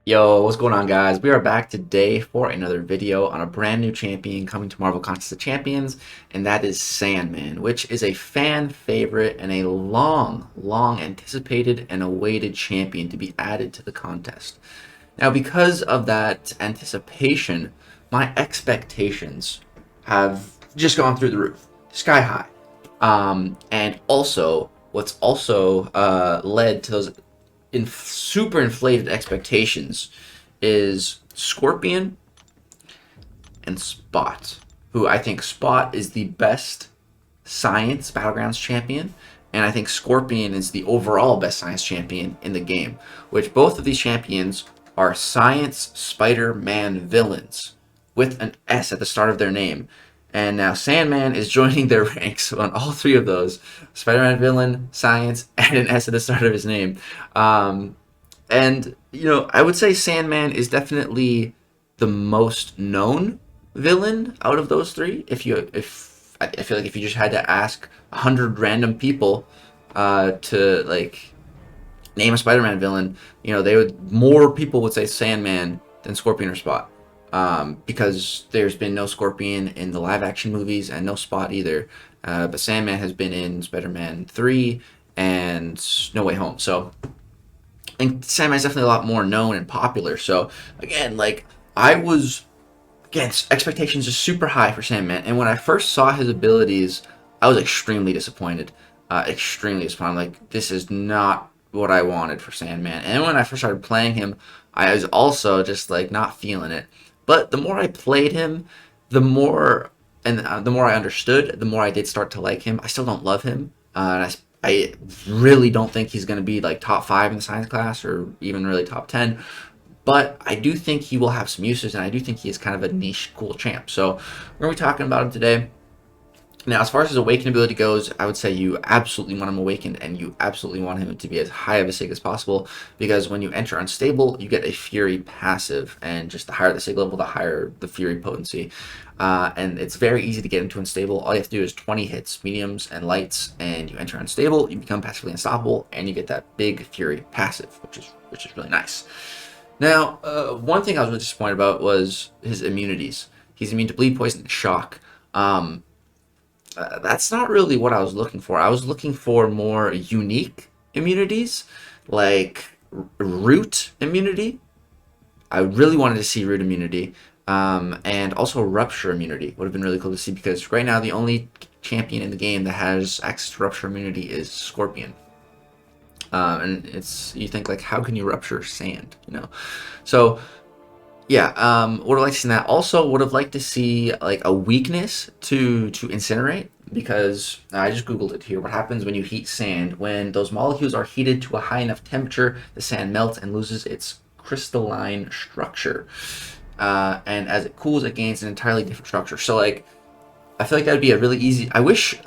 Yo, what's going on, guys? We are back today for another video on a brand new champion coming to Marvel Contest of Champions, and that is Sandman, which is a fan favorite and a long anticipated and awaited champion to be added to the contest. Now, because of that anticipation, my expectations have just gone through the roof, sky high. And also, what's also led to those super inflated expectations is Scorpion and Spot, who I think Spot is the best science Battlegrounds champion, and I think Scorpion is the overall best science champion in the game, which both of these champions are science Spider-Man villains with an S at the start of their name. And now Sandman is joining their ranks on all three of those: Spider-Man villain, science, and an S at the start of his name. And I would say Sandman is definitely the most known villain out of those three. If I feel like if you just had to ask 100 random people to like name a Spider-Man villain, more people would say Sandman than Scorpion or Spot. Because there's been no Scorpion in the live-action movies and no Spot either. But Sandman has been in Spider-Man 3 and No Way Home. So, and Sandman's definitely a lot more known and popular. So, again, expectations are super high for Sandman. And when I first saw his abilities, I was extremely disappointed. Extremely disappointed. I'm like, this is not what I wanted for Sandman. And when I first started playing him, I was also just like not feeling it. But the more I played him, the more the more I understood, the more I did start to like him. I still don't love him, and I really don't think he's going to be like top 5 in the science class or even really top 10. But I do think he will have some uses, and I do think he is kind of a niche, cool champ. So we're going to be talking about him today. Now, as far as his awakened ability goes, I would say you absolutely want him awakened, and you absolutely want him to be as high of a sig as possible, because when you enter unstable, you get a Fury passive, and just the higher the sig level, the higher the Fury potency. And it's very easy to get into unstable. All you have to do is 20 hits, mediums and lights, and you enter unstable, you become passively unstoppable, and you get that big Fury passive, which is really nice. Now, one thing I was really disappointed about was his immunities. He's immune to bleed, poison, and shock. That's not really what I was looking for. I was looking for more unique immunities, like root immunity. I really wanted to see root immunity, and also rupture immunity would have been really cool to see, because right now the only champion in the game that has access to rupture immunity is Scorpion. And you think like, how can you rupture sand? So yeah, would have liked to see that. Also, would have liked to see like a weakness to incinerate, because I just googled it here. What happens when you heat sand? When those molecules are heated to a high enough temperature, the sand melts and loses its crystalline structure. And as it cools, it gains an entirely different structure. So like, I feel like that would be a really easy. I wish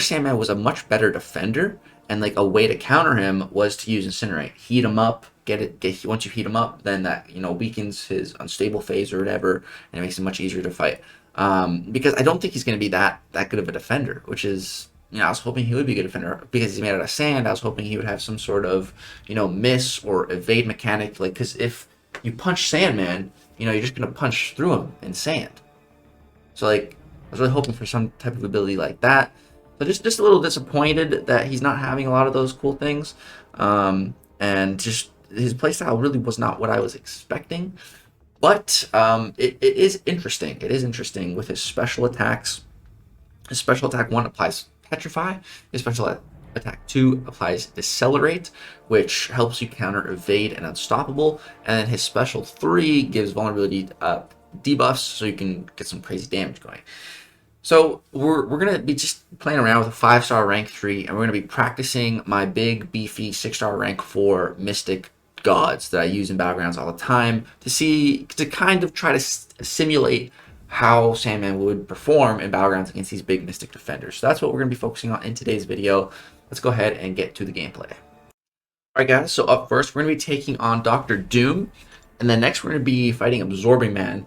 Sandman was a much better defender, and like a way to counter him was to use Incinerate, heat him up, once you heat him up, then that weakens his unstable phase or whatever, and it makes him much easier to fight. Because I don't think he's going to be that good of a defender, which is, I was hoping he would be a good defender because he's made out of sand. I was hoping he would have some sort of miss or evade mechanic, like, because if you punch Sandman, you're just going to punch through him in sand. So like, I was really hoping for some type of ability like that. So just a little disappointed that he's not having a lot of those cool things. And just his playstyle really was not what I was expecting. But it is interesting. It is interesting with his special attacks. His special attack 1 applies Petrify. His special attack 2 applies Decelerate, which helps you counter Evade and Unstoppable. And then his special 3 gives vulnerability debuffs, so you can get some crazy damage going. So we're going to be just playing around with a 5-star rank 3, and we're going to be practicing my big, beefy 6-star rank 4 Mystic Gods that I use in Battlegrounds all the time to kind of try to simulate how Sandman would perform in Battlegrounds against these big Mystic defenders. So that's what we're going to be focusing on in today's video. Let's go ahead and get to the gameplay. Alright guys, so up first we're going to be taking on Dr. Doom, and then next we're going to be fighting Absorbing Man.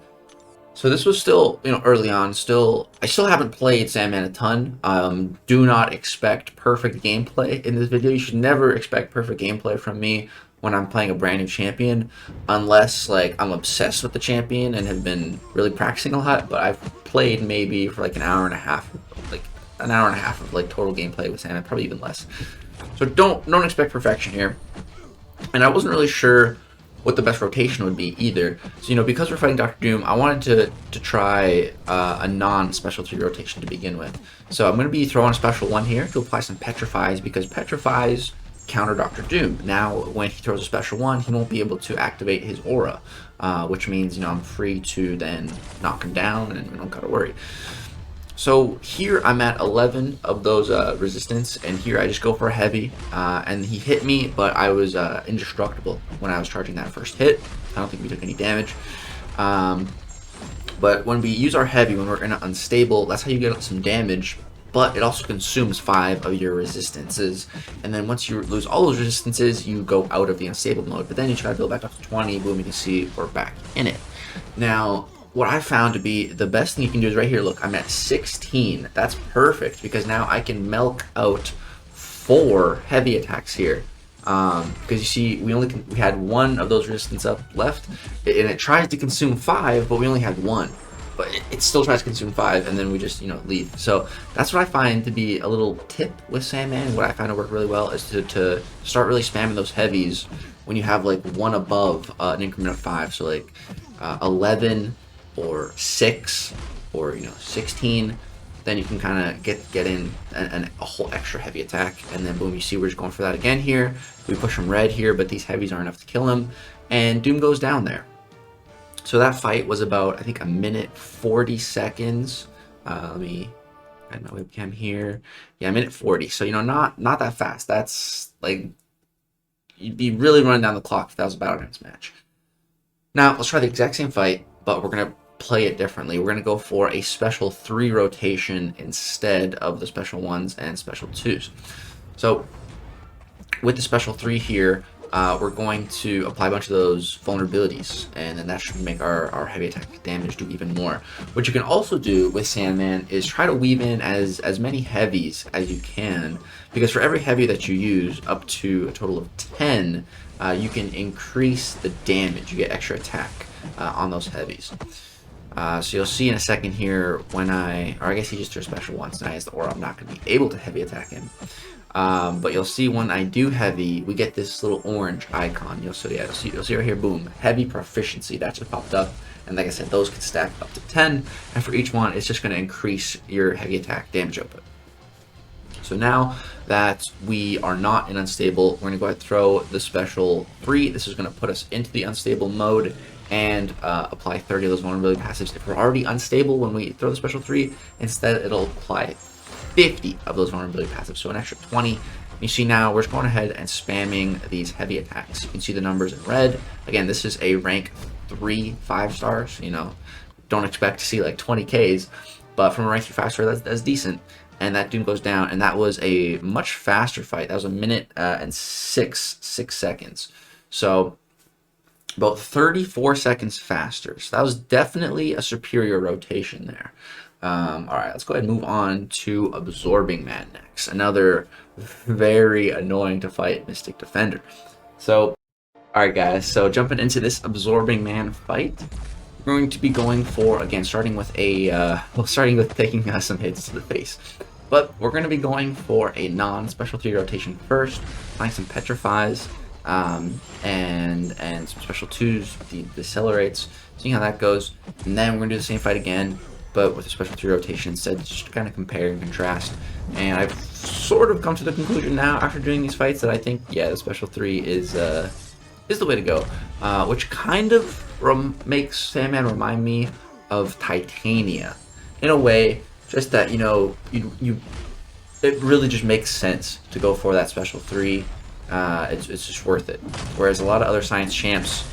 So this was still, early on. I still haven't played Sandman a ton. Do not expect perfect gameplay in this video. You should never expect perfect gameplay from me when I'm playing a brand new champion, unless like I'm obsessed with the champion and have been really practicing a lot. But I've played maybe for like an hour and a half, like an hour and a half of like total gameplay with Sandman, probably even less. So don't expect perfection here. And I wasn't really sure what the best rotation would be either. So, you know, because we're fighting Dr. Doom, I wanted to try a non-special 3 rotation to begin with. So I'm going to be throwing a special 1 here to apply some Petrifies, because Petrifies counter Dr. Doom. Now, when he throws a special 1, he won't be able to activate his aura, which means, you know, I'm free to then knock him down and we don't gotta worry. So here I'm at 11 of those resistance, and here I just go for a heavy, and he hit me, but I was indestructible when I was charging that first hit. I don't think we took any damage. But when we use our heavy, when we're in an unstable, that's how you get some damage, but it also consumes 5 of your resistances, and then once you lose all those resistances, you go out of the unstable mode, but then you try to build back up to 20, boom, you can see we're back in it. Now, what I found to be the best thing you can do is right here. Look, I'm at 16. That's perfect, because now I can milk out 4 heavy attacks here. Because you see, we had 1 of those resistance up left, and it tries to consume 5, but we only had 1. But it still tries to consume 5, and then we just, you know, leave. So that's what I find to be a little tip with Sandman. What I find to work really well is to start really spamming those heavies when you have like 1 above an increment of 5. So like 11 or 6 or, you know, 16. Then you can kind of get in a whole extra heavy attack, and then boom, you see we're just going for that again here. We push him red here, but these heavies aren't enough to kill him, and Doom goes down there. So that fight was about, I think, 1:40 seconds. Let me add my webcam here. Yeah, 1:40. So, you know, not that fast. That's like, you'd be really running down the clock if that was a Battlegrounds match. Now let's try the exact same fight, but we're gonna play it differently. We're going to go for a special 3 rotation instead of the special 1s and special 2s. So with the special 3 here, we're going to apply a bunch of those vulnerabilities, and then that should make our heavy attack damage do even more. What you can also do with Sandman is try to weave in as many heavies as you can, because for every heavy that you use, up to a total of 10, you can increase the damage. You get extra attack on those heavies. So you'll see in a second here when I guess he just threw a special once, and I has the aura, I'm not going to be able to heavy attack him. But you'll see when I do heavy, we get this little orange icon. You'll see right here, boom, heavy proficiency, that just popped up. And like I said, those can stack up to 10, and for each one, it's just going to increase your heavy attack damage output. So now that we are not in unstable, we're going to go ahead and throw the special 3. This is going to put us into the unstable mode, and apply 30 of those vulnerability passives. If we're already unstable when we throw the special 3, instead it'll apply 50 of those vulnerability passives, so an extra 20. You see now we're just going ahead and spamming these heavy attacks. You can see the numbers in red. Again, this is a rank 3 5-stars. You know, don't expect to see like 20 Ks, but from a rank 3 5-star, that's decent. And that Doom goes down, and that was a much faster fight. That was 1 and 6 seconds. So about 34 seconds faster. So that was definitely a superior rotation there. Alright, let's go ahead and move on to Absorbing Man next. Another very annoying to fight Mystic Defender. So, alright guys, so jumping into this Absorbing Man fight, we're going to be going for, again, starting with taking some hits to the face. But we're going to be going for a non-special 3 rotation first, applying some Petrifies, and some special 2s, the decelerates, seeing how that goes, and then we're going to do the same fight again, but with a special 3 rotation instead, just to kind of compare and contrast. And I've sort of come to the conclusion now, after doing these fights, that I think, yeah, the special 3 is the way to go, which kind of makes Sandman remind me of Titania, in a way, just that, you know, it really just makes sense to go for that special 3. It's just worth it. Whereas a lot of other science champs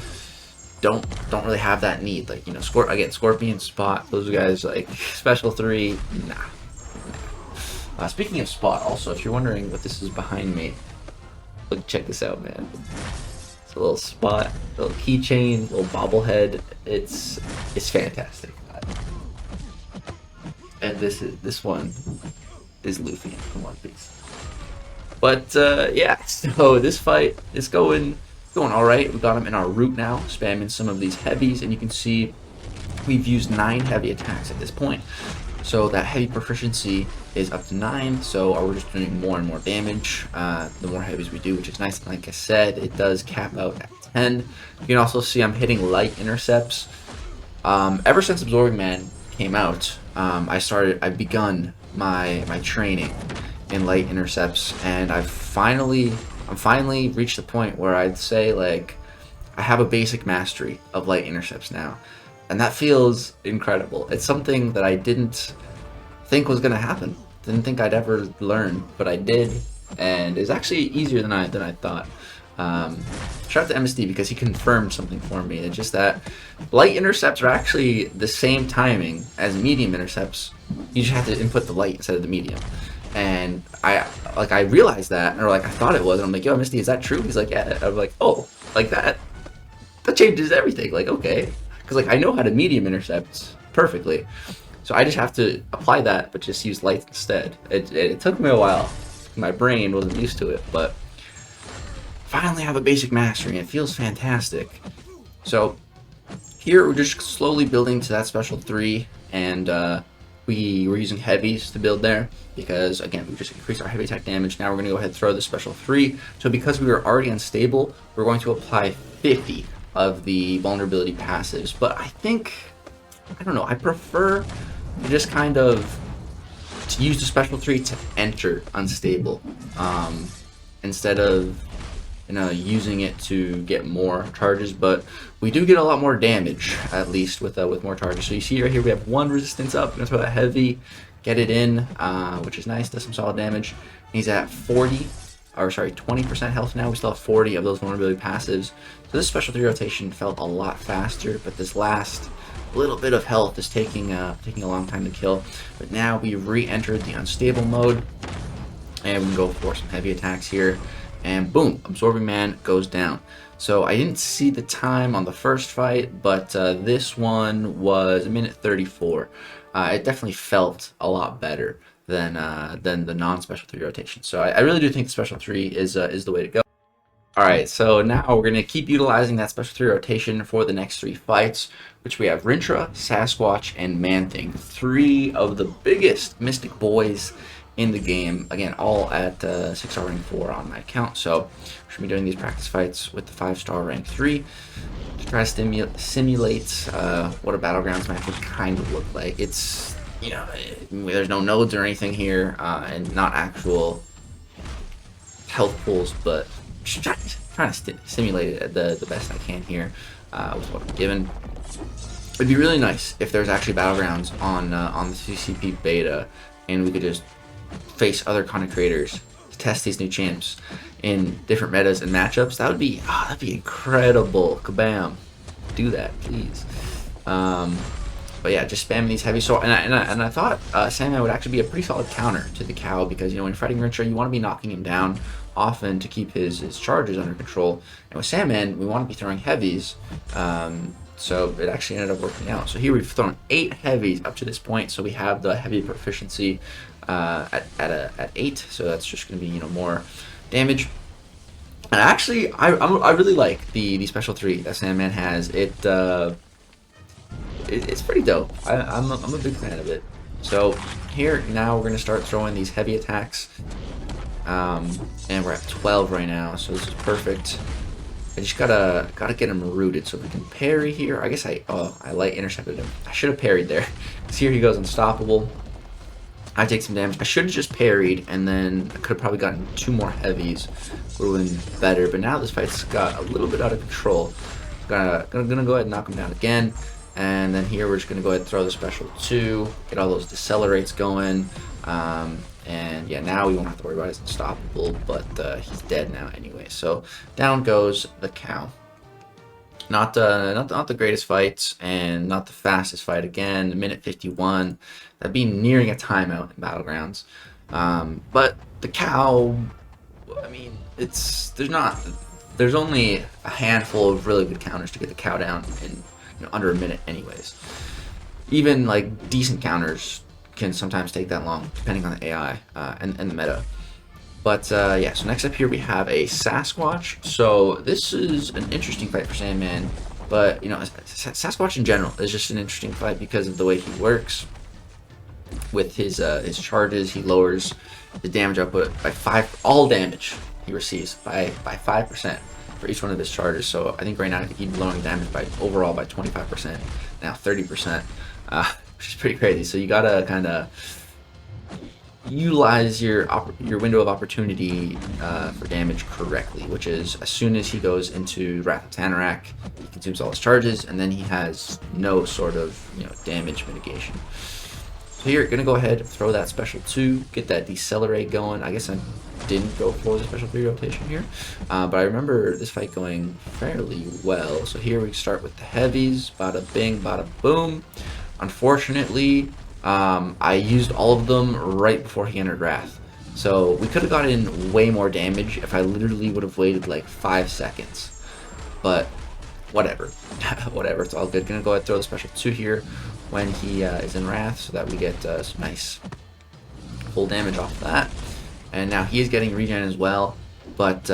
don't really have that need. Like, you know, Scorpion, Spot, those guys, like, special 3, nah. Speaking of Spot, also, if you're wondering what this is behind me, look, check this out, man. It's a little Spot, a little keychain, little bobblehead. It's fantastic. And this one is Luffy from One Piece. But yeah, so this fight is going going all right. We got him in our route now, spamming some of these heavies, and you can see we've used 9 heavy attacks at this point. So that heavy proficiency is up to 9, so we're just doing more and more damage the more heavies we do, which is nice. Like I said, it does cap out at 10. You can also see I'm hitting light intercepts. Ever since Absorbing Man came out, I've begun my training in light intercepts, and I'm finally reached the point where I'd say, like, I have a basic mastery of light intercepts now. And that feels incredible. It's something that I didn't think was going to happen. Didn't think I'd ever learn, but I did. And it's actually easier than I thought. Shout out to MSD because he confirmed something for me. It's just that light intercepts are actually the same timing as medium intercepts. You just have to input the light instead of the medium. And I realized that, or like I thought it was. And I'm like, yo, MSD, is that true? He's like, yeah. I'm like, oh, like that changes everything. Like, okay. Because like I know how to medium intercepts perfectly, so I just have to apply that, but just use light instead. It took me a while. My brain wasn't used to it, but finally have a basic mastery, and it feels fantastic. So here we're just slowly building to that special 3, and we were using heavies to build there because again we just increased our heavy attack damage. Now we're going to go ahead and throw the special 3. So because we were already unstable, we're going to apply 50 of the vulnerability passives, but I don't know, I prefer to just kind of to use the special 3 to enter unstable instead of using it to get more charges. But we do get a lot more damage, at least with more charges. So you see right here we have 1 resistance up. We're gonna throw that heavy, get it in, which is nice, does some solid damage. And he's at 20% health now. We still have 40 of those vulnerability passives. So this special 3 rotation felt a lot faster, but this last little bit of health is taking a long time to kill. But now we re-entered the unstable mode, and we can go for some heavy attacks here. And boom, Absorbing Man goes down. So I didn't see the time on the first fight, but this one was 1:34. It definitely felt a lot better than the non-special 3 rotation. So I really do think the special 3 is the way to go. Alright, so now we're going to keep utilizing that special 3 rotation for the next 3 fights, which we have Rintra, Sasquatch, and ManThing. 3 of the biggest mystic boys in the game. Again, all at 6-star rank 4 on my account. So we're going to be doing these practice fights with the 5-star rank 3 to try to simulate what a Battlegrounds match would kind of look like. It's, there's no nodes or anything here, and not actual health pools, but just trying to simulate it the best I can here with what I'm given. It'd be really nice if there's actually Battlegrounds on the CCP beta, and we could just face other content creators to test these new champs in different metas and matchups. That'd be incredible. Kabam! Do that, please. But yeah, just spamming these heavy. So and I thought Sandman would actually be a pretty solid counter to the cow, because when you're fighting Rintra, you want to be knocking him down often to keep his charges under control. And with Sandman, we want to be throwing heavies. So it actually ended up working out. So here we've thrown 8 heavies up to this point. So we have the heavy proficiency at 8. So that's just going to be more damage. And actually, I really like the special 3 that Sandman has. It's pretty dope. I'm a big fan of it. So here now we're gonna start throwing these heavy attacks, and we're at 12 right now, so this is perfect. I just gotta get him rooted so we can parry here. I guess I light intercepted him. I should have parried there. So here he goes unstoppable. I take some damage. I should have just parried, and then I could have probably gotten 2 more heavies. Would have been better. But now this fight's got a little bit out of control. Gonna go ahead and knock him down again. And then here we're just going to go ahead and throw the special 2, get all those decelerates going, and yeah, now we won't have to worry about his unstoppable, but he's dead now anyway. So down goes the cow. Not the greatest fight, and not the fastest fight again. 1:51. That'd be nearing a timeout in Battlegrounds. But the cow, I mean, there's only a handful of really good counters to get the cow down in under a minute anyways. Even decent counters can sometimes take that long depending on the AI and the meta. But yeah, so next up here we have a Sasquatch. So this is an interesting fight for Sandman, but you know, Sasquatch in general is just an interesting fight because of the way he works with his charges. He lowers the damage output by 5. All damage he receives by 5% for each one of his charges. So I think right now he's lowering damage by overall by 25%, now 30%, which is pretty crazy. So you gotta kind of utilize your window of opportunity for damage correctly, which is as soon as he goes into Wrath of Tanarak, he consumes all his charges, and then he has no sort of damage mitigation. So here, gonna go ahead and throw that special 2, get that decelerate going. I guess I didn't go for the special 3 rotation here, but I remember this fight going fairly well. So here we start with the heavies, bada bing, bada boom. Unfortunately, I used all of them right before he entered Wrath. So we could have gotten way more damage if I literally would have waited like 5 seconds. But whatever. Whatever, it's all good. Gonna go ahead and throw the special 2 here when he is in Wrath so that we get some nice full damage off of that. And now he is getting regen as well. But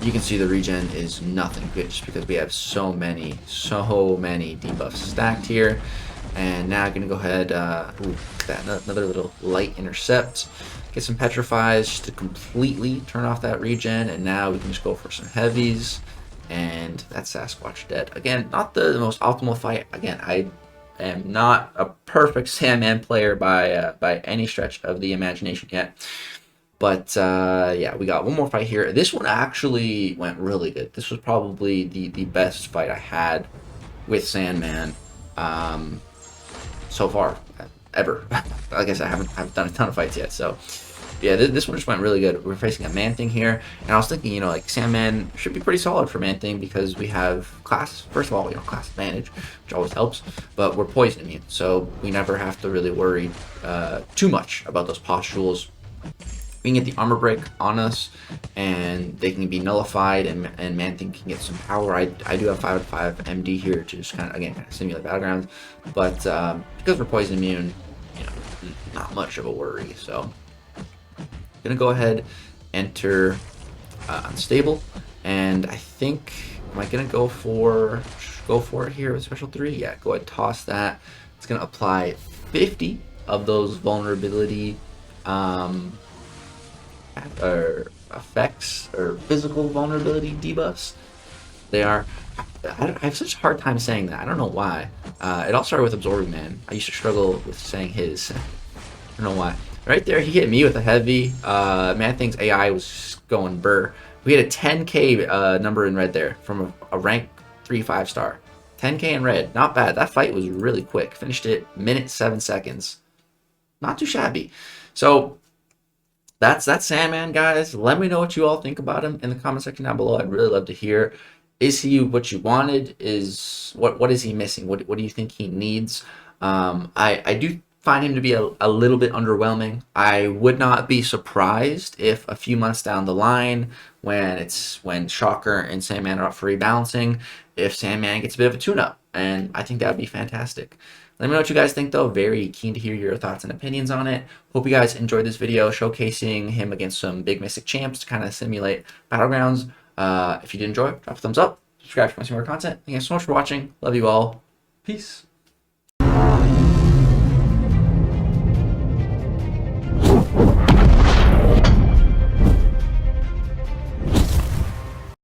you can see the regen is nothing good just because we have so many debuffs stacked here. And now I'm going to go ahead, another little light intercept, get some petrifies just to completely turn off that regen, and now we can just go for some heavies, and that's Sasquatch dead. Again, not the most optimal fight. Again, I am not a perfect Sandman player by any stretch of the imagination yet. But yeah, we got one more fight here. This one actually went really good. This was probably the best fight I had with Sandman so far, ever. I guess I haven't done a ton of fights yet, so yeah, this one just went really good. We're facing a ManThing here, and I was thinking, like Sandman should be pretty solid for ManThing because we have class. First of all, class advantage, which always helps, but we're poison immune, so we never have to really worry too much about those postules. We can get the armor break on us, and they can be nullified, and ManThing can get some power. I do have 5/5 MD here to just kind of simulate battlegrounds, but because we're poison immune, not much of a worry. So gonna go ahead, enter unstable, and I think am I gonna go for it here with special 3? Yeah, go ahead, toss that. It's gonna apply 50 of those vulnerability or effects or physical vulnerability debuffs. They are. I have such a hard time saying that. I don't know why. It all started with Absorbing Man. I used to struggle with saying his. I don't know why. Right there, he hit me with a heavy. ManThing's AI was going burr. We had a 10k number in red there from a rank 3 5-star. 10k in red, not bad. That fight was really quick. Finished it minute 7 seconds. Not too shabby. So that's Sandman, guys. Let me know what you all think about him in the comment section down below. I'd really love to hear. Is he what you wanted? What is he missing? What do you think he needs? I do find him to be a little bit underwhelming. I would not be surprised if a few months down the line, when Shocker and Sandman are up for rebalancing, if Sandman gets a bit of a tune-up, and I think that would be fantastic. Let me know what you guys think, though. Very keen to hear your thoughts and opinions on it. Hope you guys enjoyed this video showcasing him against some big Mystic champs to kind of simulate Battlegrounds. If you did enjoy, drop a thumbs up. Subscribe if you want to see more content. Thank you so much for watching. Love you all. Peace.